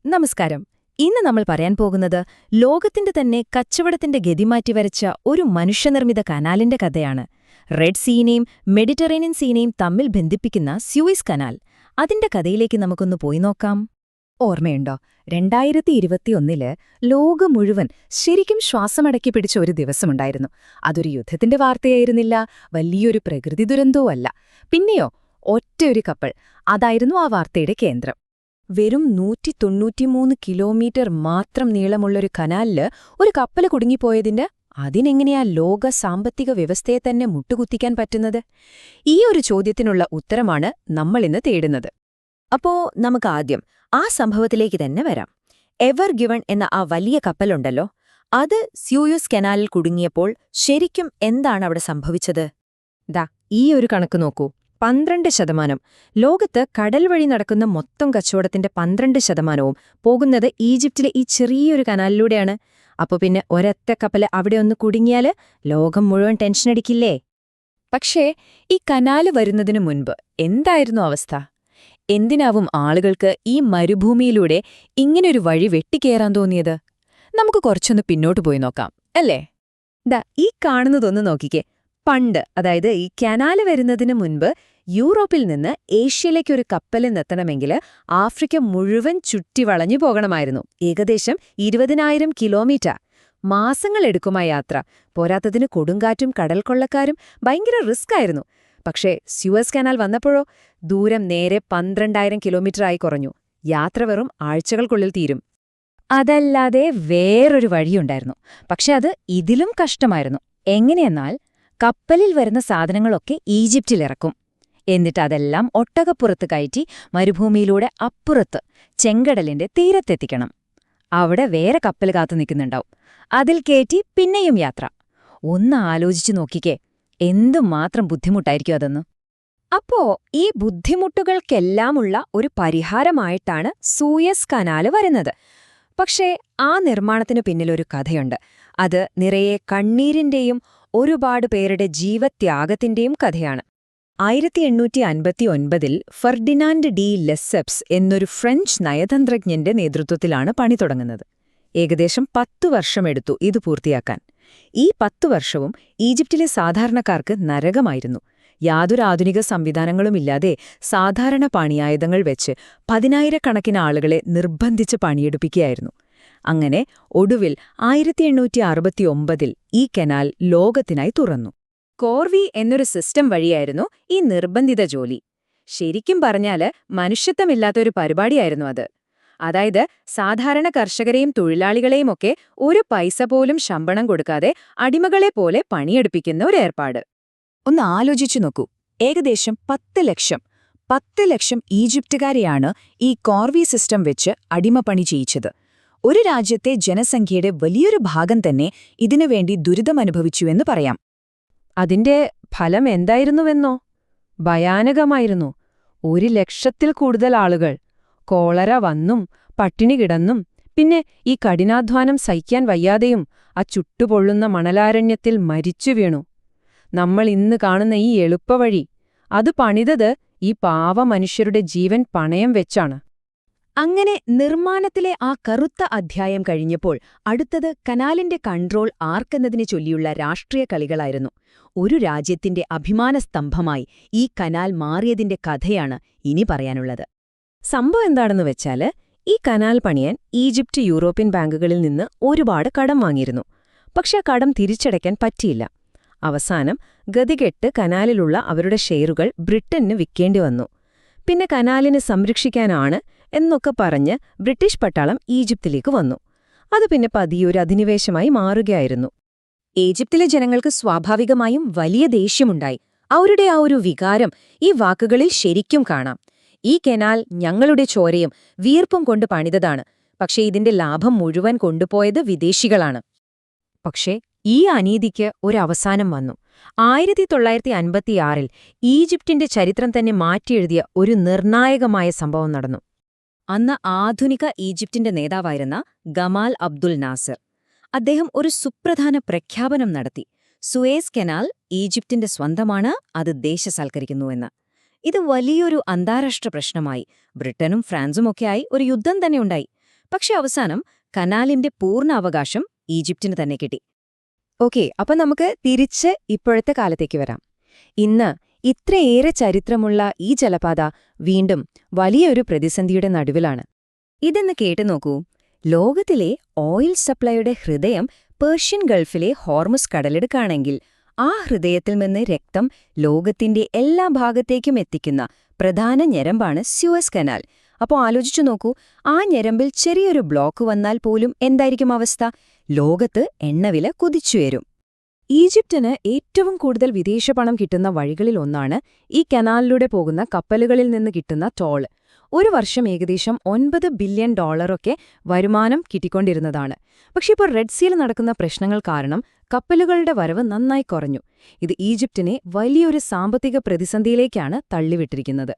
നമസ്കാരം. ഇന്ന് നമ്മൾ പറയാൻ പോകുന്നത് ലോകത്തിന്റെ തന്നെ കച്ചവടത്തിന്റെ ഗതിമാറ്റി വരച്ച ഒരു മനുഷ്യനിർമ്മിത കനാലിന്റെ കഥയാണ്. റെഡ് സീനെയും മെഡിറ്ററേനിയൻ സീനെയും തമ്മിൽ ബന്ധിപ്പിക്കുന്ന സ്യൂയിസ് കനാൽ. അതിന്റെ കഥയിലേക്ക് നമുക്കൊന്ന് പോയി നോക്കാം. ഓർമ്മയുണ്ടോ, 2021 ലോകം മുഴുവൻ ശരിക്കും ശ്വാസമടക്കി പിടിച്ച ഒരു ദിവസമുണ്ടായിരുന്നു. അതൊരു യുദ്ധത്തിന്റെ വാർത്തയായിരുന്നില്ല, വലിയൊരു പ്രകൃതി ദുരന്തവും അല്ല. പിന്നെയോ, ഒറ്റയൊരു കപ്പൽ. അതായിരുന്നു ആ വാർത്തയുടെ കേന്ദ്രം. വെറും 193 കിലോമീറ്റർ മാത്രം നീളമുള്ളൊരു കനാലില് ഒരു കപ്പല് കുടുങ്ങിപ്പോയതിന്റെ അതിനെങ്ങനെയാ ലോക സാമ്പത്തിക വ്യവസ്ഥയെ തന്നെ മുട്ടുകുത്തിക്കാൻ പറ്റുന്നത്? ഈ ഒരു ചോദ്യത്തിനുള്ള ഉത്തരമാണ് നമ്മളിന്ന് തേടുന്നത്. അപ്പോ നമുക്കാദ്യം ആ സംഭവത്തിലേക്ക് തന്നെ വരാം. എവർ ഗിവൺ എന്ന ആ വലിയ കപ്പലുണ്ടല്ലോ, അത് സ്യൂയസ് കനാലിൽ കുടുങ്ങിയപ്പോൾ ശരിക്കും എന്താണ് അവിടെ സംഭവിച്ചത്? ഈ ഒരു കണക്ക് നോക്കൂ. 12%. ലോകത്ത് കടൽ വഴി നടക്കുന്ന മൊത്തം കച്ചവടത്തിന്റെ 12% പോകുന്നത് ഈജിപ്തിലെ ഈ ചെറിയൊരു കനാലിലൂടെയാണ്. അപ്പൊ പിന്നെ ഒരൊറ്റ കപ്പല് അവിടെ ഒന്ന് കുടുങ്ങിയാല് ലോകം മുഴുവൻ ടെൻഷനടിക്കില്ലേ? പക്ഷേ ഈ കനാല് വരുന്നതിനു മുൻപ് എന്തായിരുന്നു അവസ്ഥ? എന്തിനാവും ആളുകൾക്ക് ഈ മരുഭൂമിയിലൂടെ ഇങ്ങനൊരു വഴി വെട്ടിക്കേറാൻ തോന്നിയത്? നമുക്ക് കുറച്ചൊന്ന് പിന്നോട്ട് പോയി നോക്കാം, അല്ലേ? ഈ കാണുന്നതൊന്ന് നോക്കിക്കേ. പണ്ട്, അതായത് ഈ കനാല് വരുന്നതിന് മുൻപ് യൂറോപ്പിൽ നിന്ന് ഏഷ്യയിലേക്കൊരു കപ്പലിനെത്തണമെങ്കിൽ ആഫ്രിക്ക മുഴുവൻ ചുറ്റി വളഞ്ഞു പോകണമായിരുന്നു. ഏകദേശം 20,000 കിലോമീറ്റർ. മാസങ്ങളെടുക്കുമാ യാത്ര. പോരാത്തതിന് കൊടുങ്കാറ്റും കടൽക്കൊള്ളക്കാരും ഭയങ്കര റിസ്ക് ആയിരുന്നു. പക്ഷേ സ്യൂയസ് കനാൽ വന്നപ്പോഴോ ദൂരം നേരെ 12,000 കിലോമീറ്ററായി കുറഞ്ഞു. യാത്ര വെറും ആഴ്ചകൾക്കുള്ളിൽ തീരും. അതല്ലാതെ വേറൊരു വഴിയുണ്ടായിരുന്നു. പക്ഷെ അത് ഇതിലും കഷ്ടമായിരുന്നു. എങ്ങനെയെന്നാൽ, കപ്പലിൽ വരുന്ന സാധനങ്ങളൊക്കെ ഈജിപ്തിലിറക്കും. എന്നിട്ട് അതെല്ലാം ഒട്ടകപ്പുറത്ത് കയറ്റി മരുഭൂമിയിലൂടെ അപ്പുറത്ത് ചെങ്കടലിന്റെ തീരത്തെത്തിക്കണം. അവിടെ വേറെ കപ്പൽ കാത്തു നിൽക്കുന്നുണ്ടാവും. അതിൽ കയറ്റി പിന്നെയും യാത്ര. ഒന്ന് ആലോചിച്ചു നോക്കിക്കേ, എന്തുമാത്രം ബുദ്ധിമുട്ടായിരിക്കും അതെന്ന്. അപ്പോ ഈ ബുദ്ധിമുട്ടുകൾക്കെല്ലാമുള്ള ഒരു പരിഹാരമായിട്ടാണ് സൂയസ് കനാല് വരുന്നത്. പക്ഷേ ആ നിർമ്മാണത്തിനു പിന്നിലൊരു കഥയുണ്ട്. അത് നിറയെ കണ്ണീരിന്റെയും ഒരുപാട് പേരുടെ ജീവത്യാഗത്തിന്റെയും കഥയാണ്. 1859 ഫെർഡിനാൻഡ് ഡി ലെസ്സെപ്സ് എന്നൊരു ഫ്രഞ്ച് നയതന്ത്രജ്ഞന്റെ നേതൃത്വത്തിലാണ് പണി തുടങ്ങുന്നത്. ഏകദേശം 10 വർഷമെടുത്തു ഇത് പൂർത്തിയാക്കാൻ. ഈ 10 വർഷവും ഈജിപ്തിലെ സാധാരണക്കാർക്ക് നരകമായിരുന്നു. യാതൊരു ആധുനിക സംവിധാനങ്ങളുമില്ലാതെ സാധാരണ പണിയായുധങ്ങൾ വെച്ച് 10,000-കണക്കിന് ആളുകളെ നിർബന്ധിച്ച് പണിയെടുപ്പിക്കുകയായിരുന്നു. അങ്ങനെ ഒടുവിൽ 1869 ഈ കനാൽ ലോകത്തിനായി തുറന്നു. കോർവി എന്നൊരു സിസ്റ്റം വഴിയായിരുന്നു ഈ നിർബന്ധിത ജോലി. ശരിക്കും പറഞ്ഞാല് മനുഷ്യത്വമില്ലാത്തൊരു പരിപാടിയായിരുന്നു അത്. അതായത് സാധാരണ കർഷകരെയും തൊഴിലാളികളെയുമൊക്കെ ഒരു പൈസ പോലും ശമ്പളം കൊടുക്കാതെ അടിമകളെപ്പോലെ പണിയെടുപ്പിക്കുന്ന ഒരു ഏർപ്പാട്. ഒന്ന് ആലോചിച്ചു നോക്കൂ. ഏകദേശം 10 ലക്ഷം ഈജിപ്തുകാരെയാണ് ഈ കോർവി സിസ്റ്റം വെച്ച് അടിമപ്പണി ചെയ്യിച്ചത്. ഒരു രാജ്യത്തെ ജനസംഖ്യയുടെ വലിയൊരു ഭാഗം തന്നെ ഇതിനുവേണ്ടി ദുരിതമനുഭവിച്ചുവെന്ന് പറയാം. അതിന്റെ ഫലം എന്തായിരുന്നുവെന്നോ? ഭയാനകമായിരുന്നു. 1,00,000-ൽ കൂടുതൽ ആളുകൾ കോളറ വന്നും പട്ടിണി കിടന്നും പിന്നെ ഈ കഠിനാധ്വാനം സഹിക്കാൻ വയ്യാതെയും ആ ചുട്ടുപൊള്ളുന്ന മണലാരണ്യത്തിൽ മരിച്ചു വീണു. നമ്മൾ ഇന്ന് കാണുന്ന ഈ എളുപ്പവഴി, അത് പണിതത് ഈ പാവ മനുഷ്യരുടെ ജീവൻ പണയം വെച്ചാണ്. അങ്ങനെ നിർമ്മാണത്തിലെ ആ കറുത്ത അധ്യായം കഴിഞ്ഞപ്പോൾ അടുത്തത് കനാലിന്റെ കൺട്രോൾ ആർക്കെന്നതിനെ ചൊല്ലിയുള്ള രാഷ്ട്രീയ കളികളായിരുന്നു. ഒരു രാജ്യത്തിന്റെ അഭിമാനസ്തംഭമായി ഈ കനാൽ മാറിയതിന്റെ കഥയാണ് ഇനി പറയാനുള്ളത്. സംഭവം എന്താണെന്ന് വെച്ചാല്, ഈ കനാൽ പണിയാൻ ഈജിപ്റ്റ് യൂറോപ്യൻ ബാങ്കുകളിൽ നിന്ന് ഒരുപാട് കടം വാങ്ങിയിരുന്നു. പക്ഷെ ആ കടം തിരിച്ചടയ്ക്കാൻ പറ്റിയില്ല. അവസാനം ഗതികെട്ട് കനാലിലുള്ള അവരുടെ ഷെയറുകൾ ബ്രിട്ടന് വിൽക്കേണ്ടി വന്നു. പിന്നെ കനാലിനെ സംരക്ഷിക്കാനാണ് എന്നൊക്കെ പറഞ്ഞ് ബ്രിട്ടീഷ് പട്ടാളം ഈജിപ്തിലേക്ക് വന്നു. അത് പിന്നെ പതിയൊരു അധിനിവേശമായി മാറുകയായിരുന്നു. ഈജിപ്തിലെ ജനങ്ങൾക്ക് സ്വാഭാവികമായും വലിയ ദേഷ്യമുണ്ടായി. അവരുടെ ആ ഒരു വികാരം ഈ വാക്കുകളിൽ ശരിക്കും കാണാം. ഈ കനാൽ ഞങ്ങളുടെ ചോരയും വീർപ്പും കൊണ്ട് പണിതതാണ്, പക്ഷേ ഇതിന്റെ ലാഭം മുഴുവൻ കൊണ്ടുപോയത് വിദേശികളാണ്. പക്ഷേ ഈ അനീതിക്ക് ഒരവസാനം വന്നു. 1956 ഈജിപ്തിന്റെ ചരിത്രം തന്നെ മാറ്റിയെഴുതിയ ഒരു നിർണായകമായ സംഭവം നടന്നു. അന്ന് ആധുനിക ഈജിപ്തിന്റെ നേതാവായിരുന്ന ഗമാൽ അബ്ദുൽ നാസർ. അദ്ദേഹം ഒരു സുപ്രധാന പ്രഖ്യാപനം നടത്തി. സുവേസ് കനാൽ ഈജിപ്തിന്റെ സ്വന്തമാണ്, അത് ദേശസാൽക്കരിക്കുന്നുവെന്ന്. ഇത് വലിയൊരു അന്താരാഷ്ട്ര പ്രശ്നമായി. ബ്രിട്ടനും ഫ്രാൻസുമൊക്കെയായി ഒരു യുദ്ധം തന്നെ ഉണ്ടായി. പക്ഷെ അവസാനം കനാലിന്റെ പൂർണ്ണ അവകാശം ഈജിപ്തിന് തന്നെ കിട്ടി. ഓക്കെ, അപ്പൊ നമുക്ക് തിരിച്ച് ഇപ്പോഴത്തെ കാലത്തേക്ക് വരാം. ഇന്ന് ഇത്രയേറെ ചരിത്രമുള്ള ഈ ജലപാത വീണ്ടും വലിയൊരു പ്രതിസന്ധിയുടെ നടുവിലാണ്. ഇതെന്ന് കേട്ടുനോക്കൂ. ലോകത്തിലെ ഓയിൽ സപ്ലൈയുടെ ഹൃദയം പേർഷ്യൻ ഗൾഫിലെ ഹോർമുസ് കടലിടുക്കാണെങ്കിൽ ആ ഹൃദയത്തിൽ നിന്ന് രക്തം ലോകത്തിന്റെ എല്ലാ ഭാഗത്തേക്കും എത്തിക്കുന്ന പ്രധാന ഞരമ്പാണ് സ്യൂയസ് കനാൽ. അപ്പോൾ ആലോചിച്ചു നോക്കൂ, ആ ഞരമ്പിൽ ചെറിയൊരു ബ്ലോക്ക് വന്നാൽ പോലും എന്തായിരിക്കും അവസ്ഥ? ലോകത്ത് എണ്ണവില കുതിച്ചുയരും. ഈജിപ്തിന് ഏറ്റവും കൂടുതൽ വിദേശപണം കിട്ടുന്ന വഴികളിലൊന്നാണ് ഈ കനാലിലൂടെ പോകുന്ന കപ്പലുകളിൽ നിന്ന് കിട്ടുന്ന ടോള്. ഒരു വർഷം ഏകദേശം $9 ബില്യൺ വരുമാനം കിട്ടിക്കൊണ്ടിരുന്നതാണ്. പക്ഷെ ഇപ്പോൾ റെഡ് സീയിൽ നടക്കുന്ന പ്രശ്നങ്ങൾ കാരണം കപ്പലുകളുടെ വരവ് നന്നായി കുറഞ്ഞു. ഇത് ഈജിപ്തിനെ വലിയൊരു സാമ്പത്തിക പ്രതിസന്ധിയിലേക്കാണ് തള്ളിവിട്ടിരിക്കുന്നത്.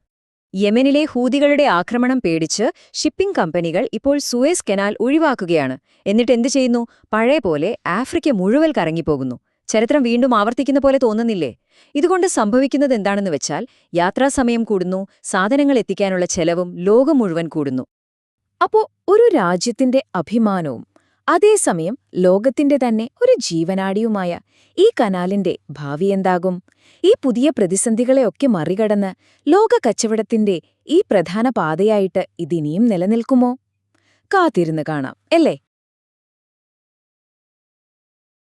യെമനിലെ ഹൂതികളുടെ ആക്രമണം പേടിച്ച് ഷിപ്പിംഗ് കമ്പനികൾ ഇപ്പോൾ സൂയസ് കനാൽ ഒഴിവാക്കുകയാണ്. എന്നിട്ട് എന്തു ചെയ്യുന്നു? പഴയ പോലെ ആഫ്രിക്ക മുഴുവൻ കറങ്ങിപ്പോകുന്നു. ചരിത്രം വീണ്ടും ആവർത്തിക്കുന്ന പോലെ തോന്നുന്നില്ലേ? ഇതുകൊണ്ട് സംഭവിക്കുന്നത് എന്താണെന്ന് വെച്ചാൽ യാത്രാസമയം കൂടുന്നു, സാധനങ്ങൾ എത്തിക്കാനുള്ള ചെലവും ലോകം മുഴുവൻ കൂടുന്നു. അപ്പോ ഒരു രാജ്യത്തിന്റെ അഭിമാനവും അതേസമയം ലോകത്തിന്റെ തന്നെ ഒരു ജീവനാഡിയുമായ ഈ കനാലിന്റെ ഭാവി എന്താകും? ഈ പുതിയ പ്രതിസന്ധികളെയൊക്കെ മറികടന്ന് ലോക കച്ചവടത്തിന്റെ ഈ പ്രധാന പാതയായിട്ട് ഇതിനിയും നിലനിൽക്കുമോ? കാത്തിരുന്ന് കാണാം, അല്ലേ?